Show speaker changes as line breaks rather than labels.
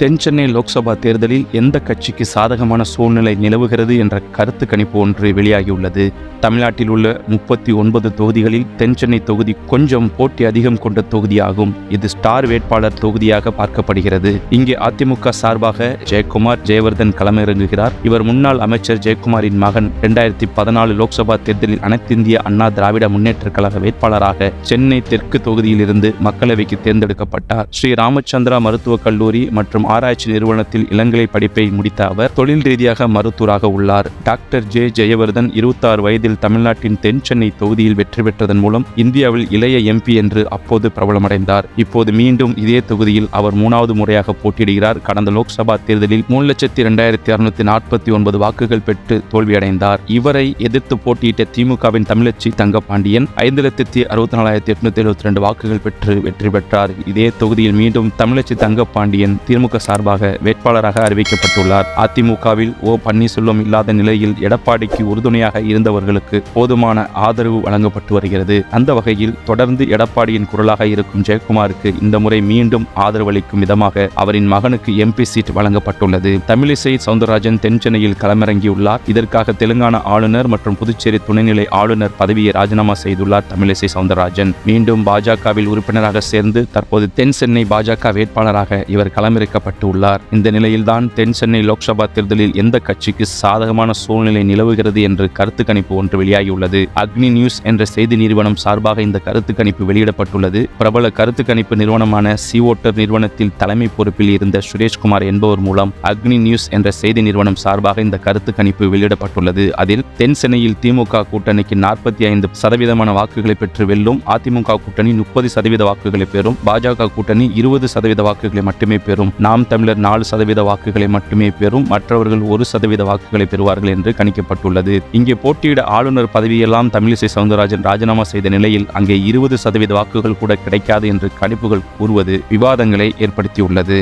தென்சென்னை லோக்சபா தேர்தலில் எந்த கட்சிக்கு சாதகமான சூழ்நிலை நிலவுகிறது என்ற கருத்து கணிப்பு ஒன்று வெளியாகியுள்ளது. தமிழ்நாட்டில் உள்ள 39 தொகுதிகளில் தென்சென்னை தொகுதி கொஞ்சம் போட்டி அதிகம் கொண்ட தொகுதியாகும். இது ஸ்டார் வேட்பாளர் தொகுதியாக பார்க்கப்படுகிறது. இங்கே அதிமுக சார்பாக ஜெயக்குமார் ஜெயவர்தன் களமிறங்குகிறார். இவர் முன்னாள் அமைச்சர் ஜெயக்குமாரின் மகன். 2014 லோக்சபா தேர்தலில் அனைத்திந்திய அண்ணா திராவிட முன்னேற்ற கழக வேட்பாளராக சென்னை தெற்கு தொகுதியிலிருந்து மக்களவைக்கு தேர்ந்தெடுக்கப்பட்டார். ஸ்ரீ ராமச்சந்திரா மருத்துவக் கல்லூரி மற்றும் ஆராய்ச்சி நிறுவனத்தில் இளங்கலை படிப்பை முடித்த அவர் தொழில் ரீதியாக மருத்துவராக உள்ளார். டாக்டர் ஜெயவர்தன் 26 வயதில் தமிழ்நாட்டின் தென்சென்னை தொகுதியில் வெற்றி பெற்றதன் மூலம் இந்தியாவில் இளைய எம்பி என்று அப்போது பிரபலமடைந்தார். இப்போது மீண்டும் இதே தொகுதியில் அவர் 3வது முறையாக போட்டியிடுகிறார். கடந்த லோக்சபா தேர்தலில் 3,02,2649 வாக்குகள் பெற்று தோல்வியடைந்தார். இவரை எதிர்த்து போட்டியிட்ட திமுகவின் தமிழச்சி தங்கபாண்டியன் 5,64,872 வாக்குகள் பெற்று வெற்றி பெற்றார். இதே தொகுதியில் மீண்டும் தமிழச்சி தங்கபாண்டியன் திமுக சார்பாக வேட்பாளராக அறிவிக்கப்பட்டுள்ளார். அதிமுகவில் பன்னீர்செல்வம் இல்லாத நிலையில் எடப்பாடிக்கு உறுதுணையாக இருந்தவர்களுக்கு போதுமான ஆதரவு வழங்கப்பட்டு வருகிறது. அந்த வகையில் தொடர்ந்து எடப்பாடியின் குரலாக இருக்கும் ஜெயக்குமாருக்கு இந்த முறை மீண்டும் ஆதரவளிக்கும் விதமாக அவரின் மகனுக்கு எம்பி சீட் வழங்கப்பட்டுள்ளது. தமிழிசை சவுந்தரராஜன் தென்சென்னையில் களமிறங்கியுள்ளார். இதற்காக தெலுங்கானா ஆளுநர் மற்றும் புதுச்சேரி துணைநிலை ஆளுநர் பதவியை ராஜினாமா செய்துள்ளார். தமிழிசை சவுந்தரராஜன் மீண்டும் பாஜகவில் உறுப்பினராக சேர்ந்து தற்போது தென்சென்னை பாஜக வேட்பாளராக இவர் களமிறக்கப்பட்டு உள்ளார். இந்த நிலையில்தான் தென்சென்னை லோக்சபா தேர்தலில் எந்த கட்சிக்கு சாதகமான சூழ்நிலை நிலவுகிறது என்று கருத்து கணிப்பு ஒன்று வெளியாகியுள்ளது. அக்னி நியூஸ் என்ற செய்தி நிறுவனம் சார்பாக இந்த கருத்து கணிப்பு வெளியிடப்பட்டுள்ளது. பிரபல கருத்து கணிப்பு நிறுவனமான சிவோட்டர் நிறுவனத்தில் தலைமை பொறுப்பில் இருந்த சுரேஷ்குமார் என்பவர் மூலம் அக்னி நியூஸ் என்ற செய்தி நிறுவனம் சார்பாக இந்த கருத்து கணிப்பு வெளியிடப்பட்டுள்ளது. அதில் தென்சென்னையில் திமுக கூட்டணிக்கு 45% வாக்குகளை பெற்று வெல்லும். அதிமுக கூட்டணி 30% வாக்குகளை பெறும். பாஜக கூட்டணி 20% வாக்குகளை மட்டுமே பெறும். நாம் தமிழர் 4% வாக்குகளை மட்டுமே பெறும். மற்றவர்கள் 1% வாக்குகளை பெறுவார்கள் என்று கணிக்கப்பட்டுள்ளது. இங்கே போட்டியிட ஆளுநர் பதவியெல்லாம் தமிழிசை சவுந்தரராஜன் ராஜினாமா செய்த நிலையில் அங்கே 20% வாக்குகள் கூட கிடைக்காது என்று கணிப்புகள் கூறுவது விவாதங்களை ஏற்படுத்தியுள்ளது.